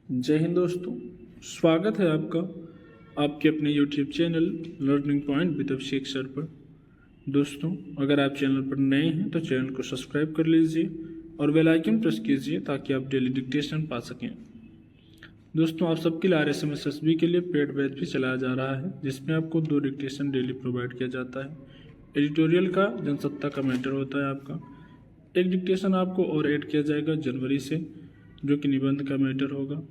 जय हिंद दोस्तों, स्वागत है आपका आपके अपने YouTube channel learning point with Abhishek sir पर। दोस्तों, अगर आप चैनल पर नए हैं तो चैनल को सब्सक्राइब कर लीजिए और बेल आइकन प्रेस कीजिए ताकि आप डेली डिक्टेशन पा सकें। दोस्तों, आप सबके लिए RSMSSB के लिए पेड बैच भी चलाया जा रहा है, जिसमें आपको 2 डिक्टेशन डेली प्रोवाइड किया जाता है। एडिटोरियल का जनसत्ता का मैटर होता है आपका। एक डिक्टेशन आपको और ऐड किया जाएगा जनवरी से, जो कि निबंध का मैटर होगा।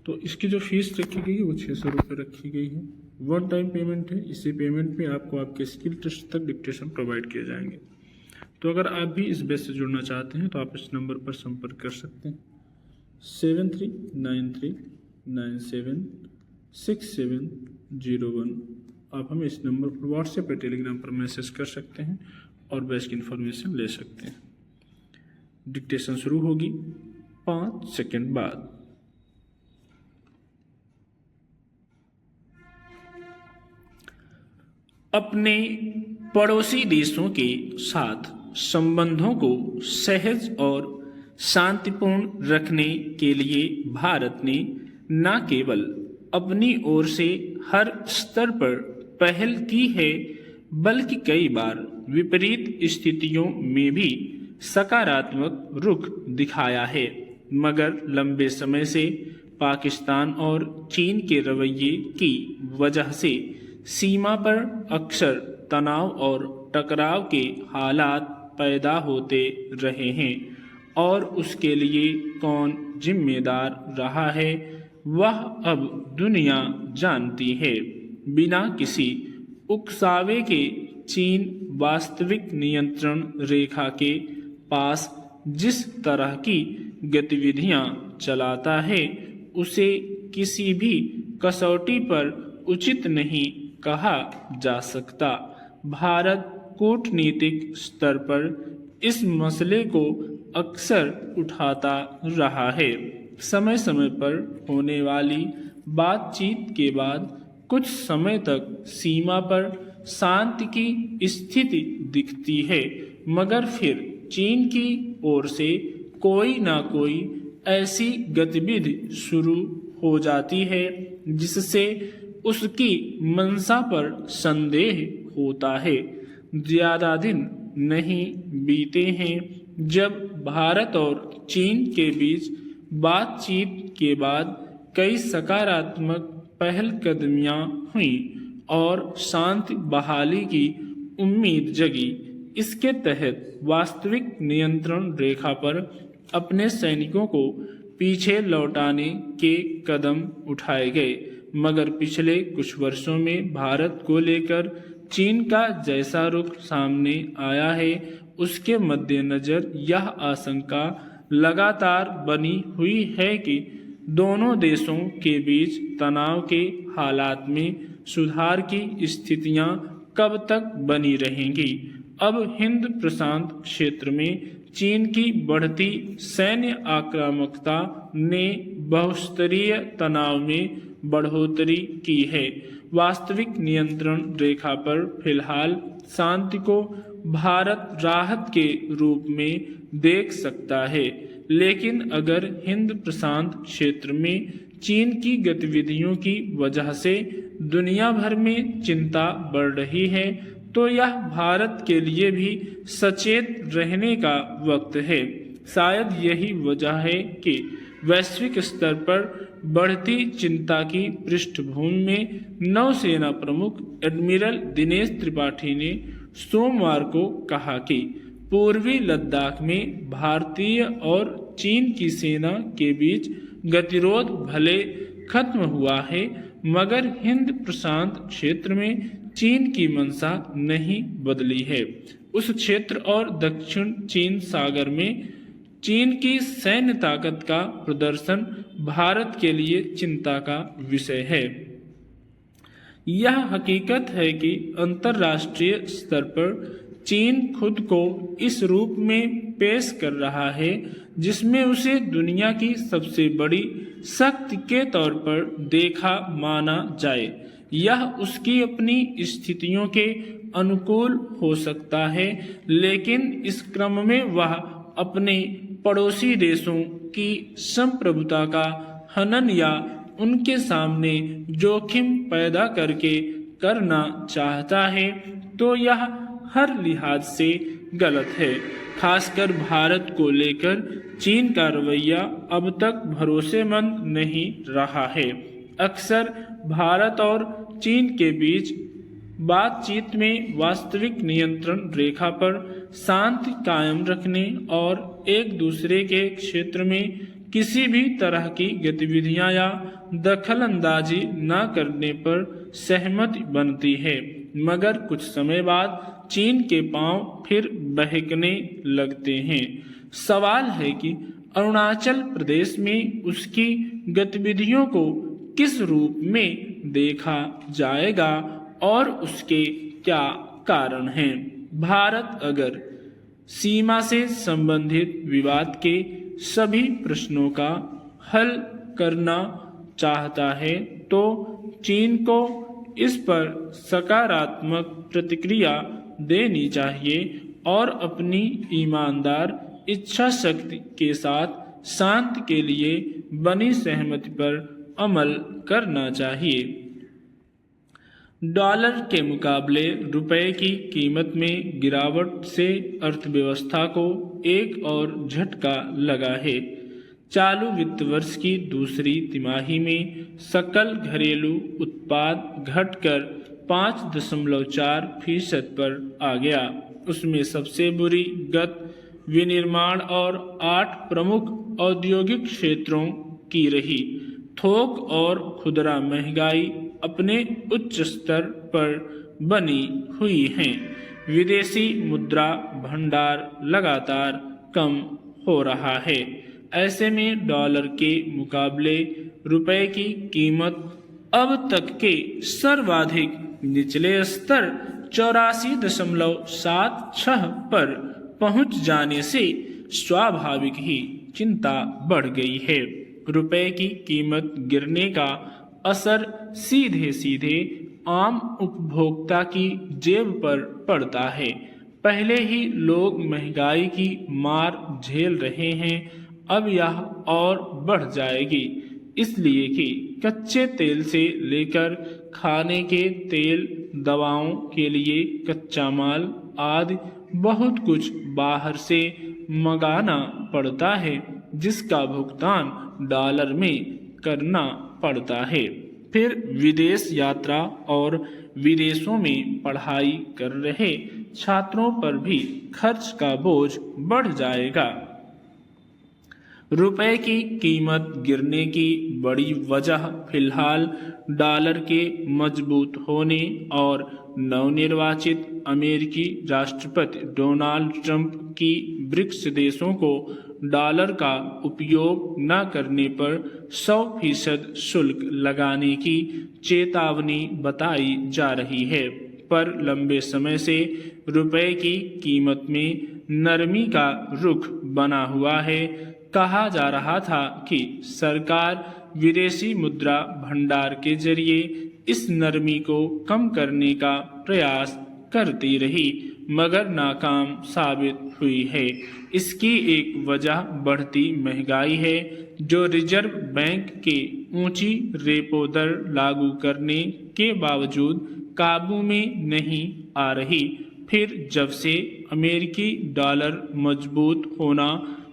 तो इसकी जो फीस रखी गई है वो 600 रुपये रखी गई है। 1 टाइम पेमेंट है। इसी पेमेंट में आपको आपके स्किल टेस्ट तक डिक्टेशन प्रोवाइड किए जाएंगे। तो अगर आप भी इस बैच से जुड़ना चाहते हैं तो आप इस नंबर पर संपर्क कर सकते हैं 7393976701। आप हमें इस नंबर पर व्हाट्सएप या टेलीग्राम पर मैसेज कर सकते हैं और बैच की इन्फॉर्मेशन ले सकते हैं। डिक्टेशन शुरू होगी 5 सेकंड बाद। अपने पड़ोसी देशों के साथ संबंधों को सहज और शांतिपूर्ण रखने के लिए भारत ने न केवल अपनी ओर से हर स्तर पर पहल की है, बल्कि कई बार विपरीत स्थितियों में भी सकारात्मक रुख दिखाया है। मगर लंबे समय से पाकिस्तान और चीन के रवैये की वजह से सीमा पर अक्सर तनाव और टकराव के हालात पैदा होते रहे हैं और उसके लिए कौन जिम्मेदार रहा है वह अब दुनिया जानती है। बिना किसी उकसावे के चीन वास्तविक नियंत्रण रेखा के पास जिस तरह की गतिविधियां चलाता है उसे किसी भी कसौटी पर उचित नहीं कहा जा सकता। भारत कूटनीतिक स्तर पर इस मसले को अक्सर उठाता रहा है। समय समय पर होने वाली बातचीत के बाद कुछ समय तक सीमा पर शांति की स्थिति दिखती है, मगर फिर चीन की ओर से कोई ना कोई ऐसी गतिविधि शुरू हो जाती है जिससे उसकी मंशा पर संदेह होता है। ज्यादा दिन नहीं बीते हैं जब भारत और चीन के बीच बातचीत के बाद कई सकारात्मक पहलकदमियां हुई और शांति बहाली की उम्मीद जगी। इसके तहत वास्तविक नियंत्रण रेखा पर अपने सैनिकों को पीछे लौटाने के कदम उठाए गए, मगर पिछले कुछ वर्षों में भारत को लेकर चीन का जैसा रुख सामने आया है, उसके मद्देनजर यह आशंका लगातार बनी हुई है कि दोनों देशों के बीच तनाव के हालात में सुधार की स्थितियां कब तक बनी रहेंगी। अब हिंद प्रशांत क्षेत्र में चीन की बढ़ती सैन्य आक्रामकता ने बहुस्तरीय तनाव में बढ़ोतरी की है। वास्तविक नियंत्रण रेखा पर फिलहाल शांति को भारत राहत के रूप में देख सकता है, लेकिन अगर हिंद प्रशांत क्षेत्र में चीन की गतिविधियों की वजह से दुनिया भर में चिंता बढ़ रही है तो यह भारत के लिए भी सचेत रहने का वक्त है। शायद यही वजह है कि वैश्विक स्तर पर बढ़ती चिंता की पृष्ठभूमि में नौसेना प्रमुख एडमिरल दिनेश त्रिपाठी ने सोमवार को कहा कि पूर्वी लद्दाख में भारतीय और चीन की सेना के बीच गतिरोध भले खत्म हुआ है, मगर हिंद प्रशांत क्षेत्र में चीन की मंशा नहीं बदली है। उस क्षेत्र और दक्षिण चीन सागर में चीन की सैन्य ताकत का प्रदर्शन भारत के लिए चिंता का विषय है। यह हकीकत है कि अंतर्राष्ट्रीय स्तर पर चीन खुद को इस रूप में पेश कर रहा है जिसमें उसे दुनिया की सबसे बड़ी शक्ति के तौर पर देखा माना जाए। यह उसकी अपनी स्थितियों के अनुकूल हो सकता है, लेकिन इस क्रम में वह अपने पड़ोसी देशों की संप्रभुता का हनन या उनके सामने जोखिम पैदा करके करना चाहता है तो यह हर लिहाज से गलत है। खासकर भारत को लेकर चीन का रवैया अब तक भरोसेमंद नहीं रहा है। अक्सर भारत और चीन के बीच बातचीत में वास्तविक नियंत्रण रेखा पर शांति कायम रखने और एक दूसरे के क्षेत्र में किसी भी तरह की गतिविधियां या दखल अंदाजी न करने पर सहमति बनती है, मगर कुछ समय बाद चीन के पांव फिर बहकने लगते हैं। सवाल है कि अरुणाचल प्रदेश में उसकी गतिविधियों को किस रूप में देखा जाएगा और उसके क्या कारण हैं। भारत अगर सीमा से संबंधित विवाद के सभी प्रश्नों का हल करना चाहता है तो चीन को इस पर सकारात्मक प्रतिक्रिया देनी चाहिए और अपनी ईमानदार इच्छा शक्ति के साथ शांति के लिए बनी सहमति पर अमल करना चाहिए। डॉलर के मुकाबले रुपए की कीमत में गिरावट से अर्थव्यवस्था को एक और झटका लगा है। चालू वित्त वर्ष की दूसरी तिमाही में सकल घरेलू उत्पाद घटकर 5.4% पर आ गया। उसमें सबसे बुरी गत विनिर्माण और 8 प्रमुख औद्योगिक क्षेत्रों की रही। थोक और खुदरा महंगाई अपने उच्च स्तर पर बनी हुई हैं। विदेशी मुद्रा भंडार लगातार कम हो रहा है। ऐसे में डॉलर के मुकाबले रुपए की कीमत अब तक के सर्वाधिक निचले स्तर 84.76 पर पहुंच जाने से स्वाभाविक ही चिंता बढ़ गई है। रुपए की कीमत गिरने का असर सीधे सीधे आम उपभोक्ता की जेब पर पड़ता है। पहले ही लोग महंगाई की मार झेल रहे हैं, अब यह और बढ़ जाएगी, इसलिए कि कच्चे तेल से लेकर खाने के तेल, दवाओं के लिए कच्चा माल आदि बहुत कुछ बाहर से मंगाना पड़ता है, जिसका भुगतान डॉलर में करना पड़ता है। फिर विदेश यात्रा और विदेशों में पढ़ाई कर रहे छात्रों पर भी खर्च का बोझ बढ़ जाएगा। रुपए की कीमत गिरने की बड़ी वजह फिलहाल डॉलर के मजबूत होने और नवनिर्वाचित अमेरिकी राष्ट्रपति डोनाल्ड ट्रंप की ब्रिक्स देशों को डॉलर का उपयोग न करने पर 100% शुल्क लगाने की चेतावनी बताई जा रही है। पर लंबे समय से रुपए की कीमत में नरमी का रुख बना हुआ है। कहा जा रहा था कि सरकार विदेशी मुद्रा भंडार के जरिए इस नरमी को कम करने का प्रयास करती रही, मगर नाकाम साबित हुई है। इसकी एक वजह बढ़ती महंगाई है, जो रिजर्व बैंक के ऊंची रेपो दर लागू करने के बावजूद काबू में नहीं आ रही। फिर जब से अमेरिकी डॉलर मजबूत होना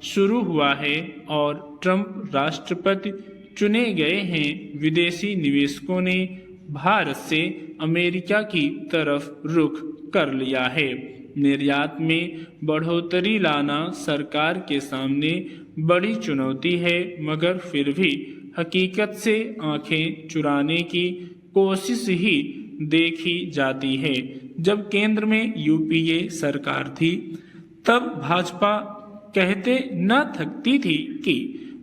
शुरू हुआ है और ट्रंप राष्ट्रपति चुने गए हैं, विदेशी निवेशकों ने भारत से अमेरिका की तरफ रुख कर लिया है। निर्यात में बढ़ोतरी लाना सरकार के सामने बड़ी चुनौती है, मगर फिर भी हकीकत से आंखें चुराने की कोशिश ही देखी जाती है। जब केंद्र में यूपीए सरकार थी, तब भाजपा कहते न थकती थी कि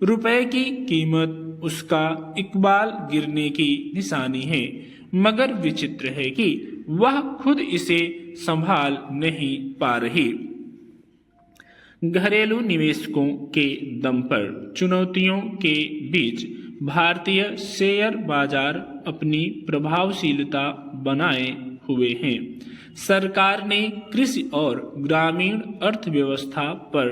रुपए की कीमत उसका इकबाल गिरने की निशानी है, मगर विचित्र है कि वह खुद इसे संभाल नहीं पा रही। घरेलू निवेशकों के दम पर चुनौतियों के बीच भारतीय शेयर बाजार अपनी प्रभावशीलता बनाए हुए हैं। सरकार ने कृषि और ग्रामीण अर्थव्यवस्था पर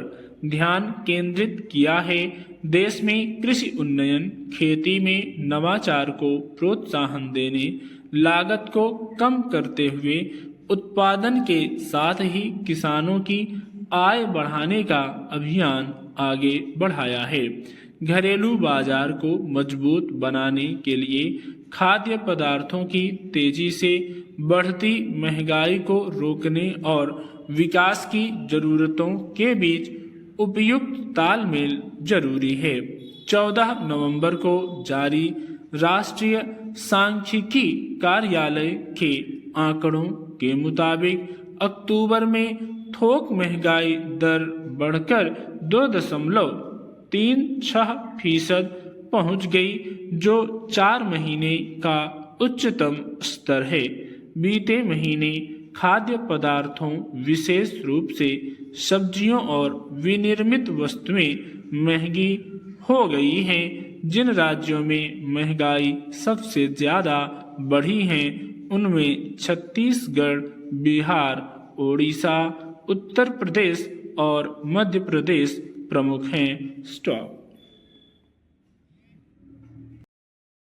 ध्यान केंद्रित किया है। देश में कृषि उन्नयन, खेती में नवाचार को प्रोत्साहन देने, लागत को कम करते हुए उत्पादन के साथ ही किसानों की आय बढ़ाने का अभियान आगे बढ़ाया है। घरेलू बाजार को मजबूत बनाने के लिए खाद्य पदार्थों की तेजी से बढ़ती महंगाई को रोकने और विकास की जरूरतों के बीच उपयुक्त तालमेल जरूरी है। 14 नवंबर को जारी राष्ट्रीय सांख्यिकी कार्यालय के आंकड़ों के मुताबिक अक्टूबर में थोक महंगाई दर बढ़कर 2.36% पहुंच गई, जो 4 महीने का उच्चतम स्तर है। बीते महीने खाद्य पदार्थों, विशेष रूप से सब्जियों और विनिर्मित वस्तुएं महंगी हो गई हैं। जिन राज्यों में महंगाई सबसे ज्यादा बढ़ी है उनमें छत्तीसगढ़, बिहार, ओडिशा, उत्तर प्रदेश और मध्य प्रदेश प्रमुख हैं। स्टॉप।